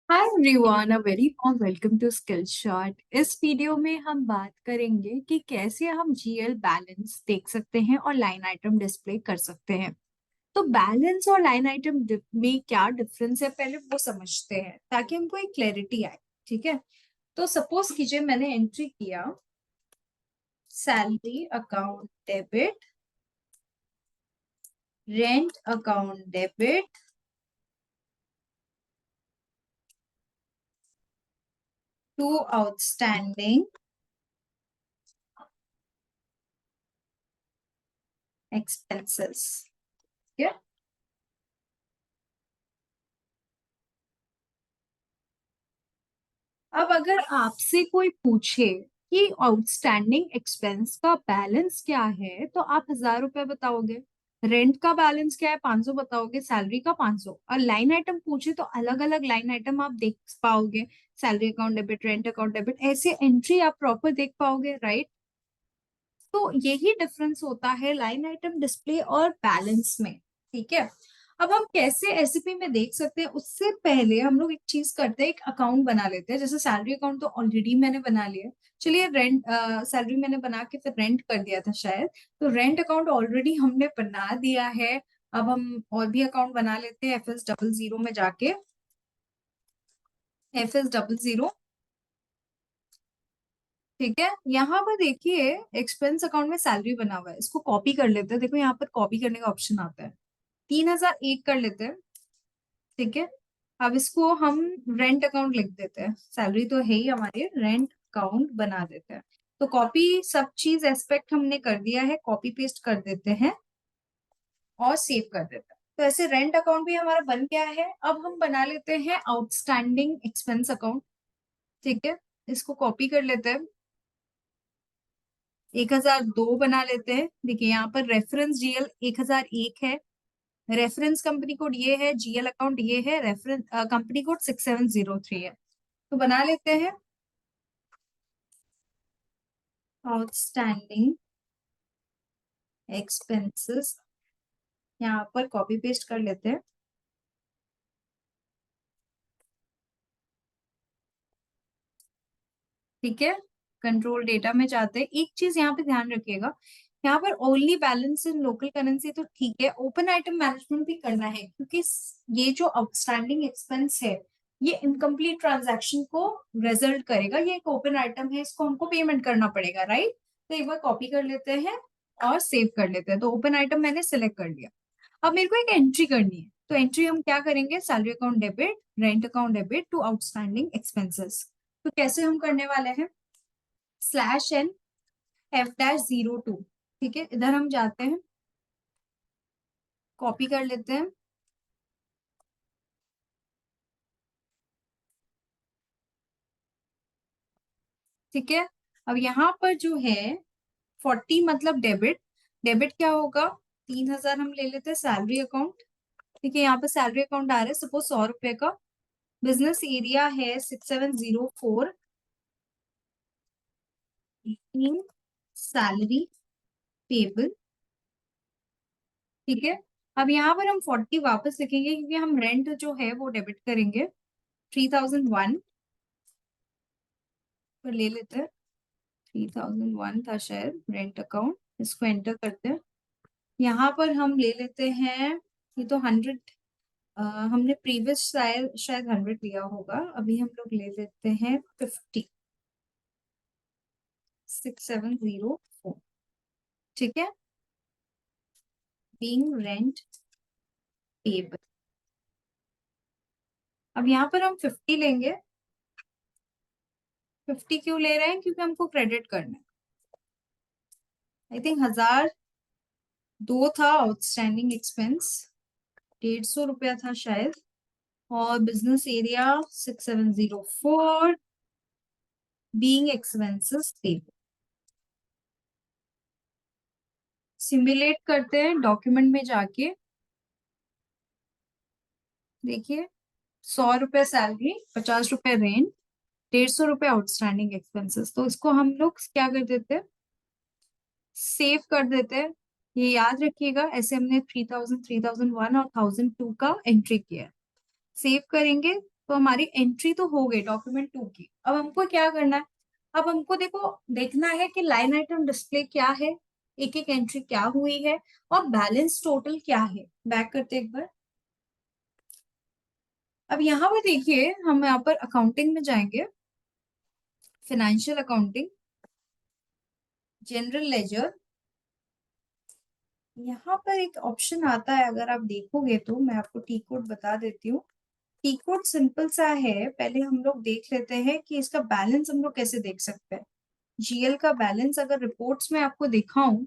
Hi everyone, a very warm welcome to skill shot. इस video में हम बात करेंगे कि कैसे हम जीएल बैलेंस देख सकते हैं और लाइन आइटम डिस्प्ले कर सकते हैं। तो बैलेंस और लाइन आइटम में क्या डिफरेंस है, पहले वो समझते हैं ताकि हमको एक क्लैरिटी आए। ठीक है, तो सपोज कीजिए मैंने एंट्री किया salary account debit, rent account debit, to outstanding expenses. ठीक है, अब अगर आपसे कोई पूछे कि आउटस्टैंडिंग एक्सपेंस का बैलेंस क्या है तो आप 1,000 रुपए बताओगे। रेंट का बैलेंस क्या है, 500 बताओगे। सैलरी का 500। और लाइन आइटम पूछे तो अलग अलग लाइन आइटम आप देख पाओगे। Salary account debit, rent account debit, ऐसे एंट्री आप प्रॉपर देख पाओगे, राइट। तो यही डिफरेंस होता है लाइन आइटम डिस्प्ले और बैलेंस में। ठीक है, अब हम कैसे एससीपी में देख सकते हैं उससे पहले हम लोग एक चीज करते हैं, एक अकाउंट बना लेते हैं। जैसे सैलरी अकाउंट तो ऑलरेडी मैंने बना लिया। चलिए रेंट, सैलरी मैंने बना के फिर रेंट कर दिया था शायद। तो रेंट अकाउंट ऑलरेडी हमने बना दिया है। अब हम और भी अकाउंट बना लेते हैं FS00 में जाके। FS00, ठीक है। यहाँ पर देखिए एक्सपेंस अकाउंट में सैलरी बना हुआ है, इसको कॉपी कर लेते हैं। देखो यहाँ पर कॉपी करने का ऑप्शन आता है। 3,001 कर लेते हैं। ठीक है, अब इसको हम रेंट अकाउंट लिख देते हैं। सैलरी तो है ही हमारी, रेंट अकाउंट बना देते हैं। तो कॉपी सब चीज एस्पेक्ट हमने कर दिया है, कॉपी पेस्ट कर देते हैं और सेव कर देते हैं। तो ऐसे रेंट अकाउंट भी हमारा बन गया है। अब हम बना लेते हैं आउटस्टैंडिंग एक्सपेंस अकाउंट। ठीक है, इसको कॉपी कर लेते हैं। 1,002 बना लेते हैं। देखिए यहाँ पर रेफरेंस जीएल 1,001 है। रेफरेंस कंपनी कोड ये है, जीएल अकाउंट ये है, रेफरेंस कंपनी कोड 6703 है। तो बना लेते हैं आउटस्टैंडिंग एक्सपेंसेस, यहाँ पर कॉपी पेस्ट कर लेते हैं। ठीक है, कंट्रोल डेटा में जाते हैं। एक चीज यहाँ पे ध्यान रखिएगा, यहाँ पर ओनली बैलेंस इन लोकल करेंसी तो ठीक है, ओपन आइटम मैनेजमेंट भी करना है क्योंकि ये जो आउटस्टैंडिंग एक्सपेंस है ये इनकम्प्लीट ट्रांजैक्शन को रिजल्ट करेगा। ये एक ओपन आइटम है, इसको हमको पेमेंट करना पड़ेगा, राइट। तो एक बार कॉपी कर लेते हैं और सेव कर लेते हैं। तो ओपन आइटम मैंने सिलेक्ट कर लिया। अब मेरे को एक एंट्री करनी है, तो एंट्री हम क्या करेंगे, salary account debit, rent account debit to outstanding expenses. तो कैसे हम करने वाले हैं, /N F-02। ठीक है, इधर हम जाते हैं, कॉपी कर लेते हैं। ठीक है, अब यहाँ पर जो है 40 मतलब डेबिट। डेबिट क्या होगा, 3,000 हम ले लेते हैं सैलरी अकाउंट। ठीक है, यहाँ पे सैलरी अकाउंट आ रहा है सपोज 100 रुपए का। बिजनेस एरिया है 6704। Salary payable. ठीक है, अब यहाँ पर हम 40 वापस लिखेंगे क्योंकि हम रेंट जो है वो डेबिट करेंगे। 3001 पर ले लेते हैं। 3001 था शायद रेंट अकाउंट, इसको एंटर करते हैं। यहाँ पर हम ले लेते हैं, ये तो 100, हमने प्रीवियस शायद शायद 100 लिया होगा। अभी हम लोग ले लेते हैं 50, 6704। ठीक है, बीइंग रेंट पेबल। अब यहाँ पर हम 50 लेंगे। 50 क्यों ले रहे हैं, क्योंकि हमको क्रेडिट करना है। आई थिंक 1,002 था आउटस्टैंडिंग एक्सपेंस, 150 रुपया था शायद। और business area 6704, being expenses payable. Simulate करते हैं डॉक्यूमेंट में जाके। देखिए 100 रुपए सैलरी, 50 रुपए रेंट, 150 रुपए आउटस्टैंडिंग एक्सपेंसेस। तो इसको हम लोग क्या कर देते हैं, सेव कर देते हैं। ये याद रखिएगा, ऐसे हमने 3,000, 3,001 और 1,002 का एंट्री किया है। सेव करेंगे, तो हमारी एंट्री तो हो गई डॉक्यूमेंट 2 की। अब हमको क्या करना है, अब हमको देखो देखना है कि लाइन आइटम डिस्प्ले क्या है, एक एक एंट्री क्या हुई है, और बैलेंस टोटल क्या है। बैक करते एक बार। अब यहाँ पर देखिए हम यहाँ पर अकाउंटिंग में जाएंगे, फाइनेंशियल अकाउंटिंग, जनरल लेजर। यहाँ पर एक ऑप्शन आता है, अगर आप देखोगे तो मैं आपको टी कोड बता देती हूँ। टी कोड सिंपल सा है, पहले हम लोग देख लेते हैं कि इसका बैलेंस हम लोग कैसे देख सकते हैं। जीएल का बैलेंस अगर रिपोर्ट्स में आपको दिखाऊं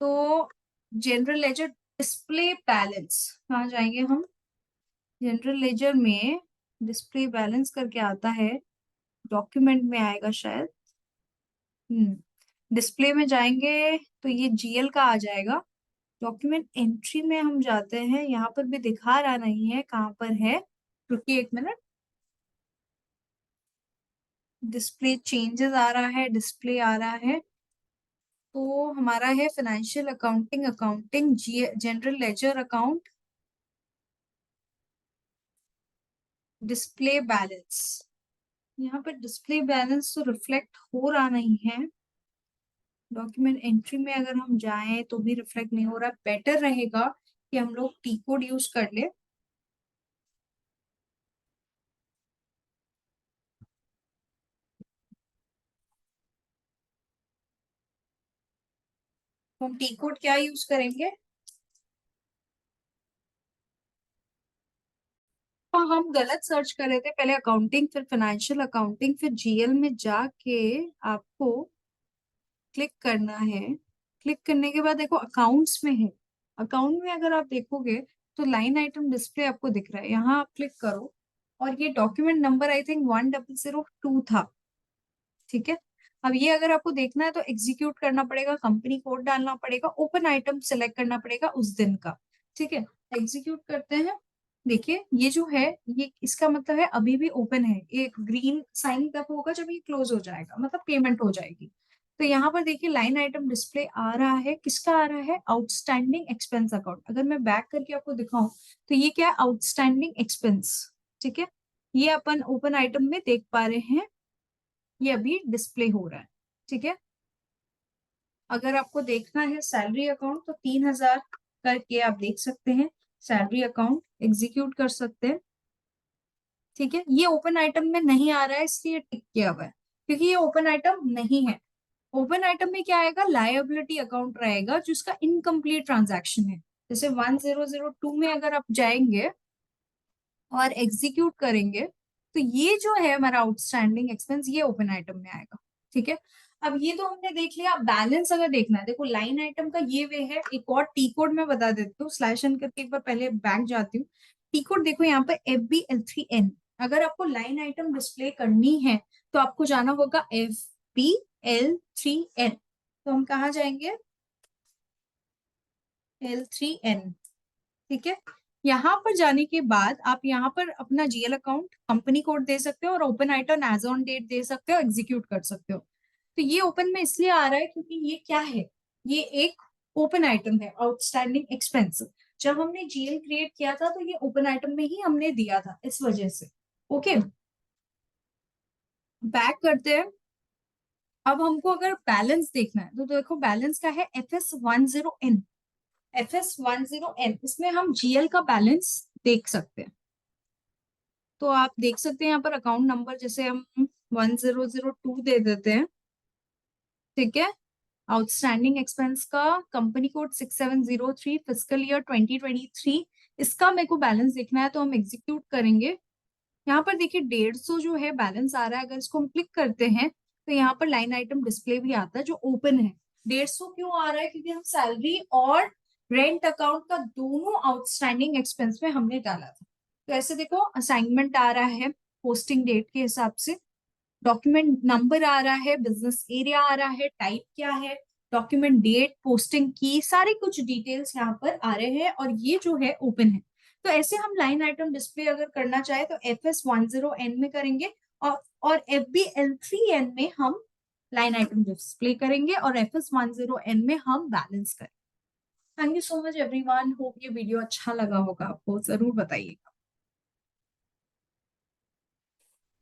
तो जनरल लेजर डिस्प्ले बैलेंस, कहाँ जाएंगे हम, जनरल लेजर में डिस्प्ले बैलेंस करके आता है, डॉक्यूमेंट में आएगा शायद। डिस्प्ले में जाएंगे तो ये जीएल का आ जाएगा। डॉक्यूमेंट एंट्री में हम जाते हैं, यहाँ पर भी दिखा रहा नहीं है कहाँ पर है, रुकिए एक मिनट। डिस्प्ले चेंजेस आ रहा है, डिस्प्ले आ रहा है, तो हमारा है financial accounting, accounting general ledger account, display balance. यहाँ पर डिस्प्ले बैलेंस तो रिफ्लेक्ट हो रहा नहीं है। डॉक्यूमेंट एंट्री में अगर हम जाएं तो भी रिफ्लेक्ट नहीं हो रहा। बेटर रहेगा कि हम लोग टी कोड यूज कर ले। हम टी कोड क्या यूज करेंगे, हाँ हम गलत सर्च कर रहे थे, पहले अकाउंटिंग फिर फाइनेंशियल अकाउंटिंग फिर जीएल में जाके आपको क्लिक करना है। क्लिक करने के बाद देखो अकाउंट्स में है, अकाउंट में अगर आप देखोगे तो लाइन आइटम डिस्प्ले आपको दिख रहा है, यहाँ आप क्लिक करो और ये डॉक्यूमेंट नंबर आई थिंक 1002 था, ठीक है। अब ये अगर आपको देखना है तो एग्जीक्यूट करना पड़ेगा, कंपनी कोड डालना पड़ेगा, ओपन आइटम सेलेक्ट करना पड़ेगा उस दिन का, ठीक है। एग्जीक्यूट करते हैं। देखिए ये जो है, ये इसका मतलब है अभी भी ओपन है, ये ग्रीन साइन तब होगा जब ये क्लोज हो जाएगा, मतलब पेमेंट हो जाएगी। तो यहाँ पर देखिए लाइन आइटम डिस्प्ले आ रहा है, किसका आ रहा है, आउटस्टैंडिंग एक्सपेंस अकाउंट। अगर मैं बैक करके आपको दिखाऊं तो ये क्या है, आउटस्टैंडिंग एक्सपेंस, ठीक है। ये अपन ओपन आइटम में देख पा रहे हैं, ये अभी डिस्प्ले हो रहा है, ठीक है। अगर आपको देखना है सैलरी अकाउंट तो 3000 करके आप देख सकते हैं, सैलरी अकाउंट एग्जीक्यूट कर सकते हैं, ठीक है। ये ओपन आइटम में नहीं आ रहा है इसलिए टिक किया हुआ है, क्योंकि ये ओपन आइटम नहीं है। ओपन आइटम में क्या आएगा, लायबिलिटी अकाउंट रहेगा जिसका इनकम्प्लीट ट्रांजैक्शन है। जैसे 1002 में अगर आप जाएंगे और एग्जीक्यूट करेंगे तो ये जो है हमारा आउटस्टैंडिंग एक्सपेंस, ये ओपन आइटम में आएगा, ठीक है। अब ये तो हमने देख लिया। बैलेंस अगर देखना है, देखो लाइन आइटम का ये वे है, एक और टी कोड में बता देती हूँ, स्लैश एन करके एक बार पहले बैक जाती हूँ। टी कोड देखो यहाँ पे FBL3N। अगर आपको लाइन आइटम डिस्प्ले करनी है तो आपको जाना होगा FBL3N। तो हम कहाँ जाएंगे, L3N, ठीक है। यहाँ पर जाने के बाद आप यहाँ पर अपना जीएल अकाउंट कंपनी कोड दे सकते हो और open item as on date दे सकते हो, एग्जीक्यूट कर सकते हो। तो ये ओपन में इसलिए आ रहा है क्योंकि ये क्या है, ये एक ओपन आइटम है, आउटस्टैंडिंग एक्सपेंस। जब हमने जीएल क्रिएट किया था तो ये ओपन आइटम में ही हमने दिया था, इस वजह से। ओके, बैक करते हैं। अब हमको अगर बैलेंस देखना है तो देखो बैलेंस का है FS10N। FS10N इसमें हम जीएल का बैलेंस देख सकते हैं। तो आप देख सकते हैं यहाँ पर अकाउंट नंबर जैसे हम 1002 दे देते हैं, ठीक है। आउटस्टैंडिंग एक्सपेंस का कंपनी कोड 6703, फिजिकल ईयर 2023, इसका मेरे को बैलेंस देखना है तो हम एग्जीक्यूट करेंगे। यहाँ पर देखिए 150 जो है बैलेंस आ रहा है, अगर इसको हम क्लिक करते हैं तो यहाँ पर लाइन आइटम डिस्प्ले भी आता है जो ओपन है। 150 क्यों आ रहा है, क्योंकि हम सैलरी और रेंट अकाउंट का दोनों आउटस्टैंडिंग एक्सपेंस में हमने डाला था। तो ऐसे देखो असाइनमेंट आ रहा है पोस्टिंग डेट के हिसाब से, डॉक्यूमेंट नंबर आ रहा है, बिजनेस एरिया आ रहा है, टाइप क्या है, डॉक्यूमेंट डेट, पोस्टिंग की, सारी कुछ डिटेल्स यहाँ पर आ रहे हैं और ये जो है ओपन है। तो ऐसे हम लाइन आइटम डिस्प्ले अगर करना चाहे तो FS10N में करेंगे और FBL3N में हम लाइन आइटम डिस्प्ले करेंगे और FS10N में हम बैलेंस करेंगे। Thank you so much everyone, hope ये वीडियो अच्छा लगा होगा आपको, जरूर बताइएगा।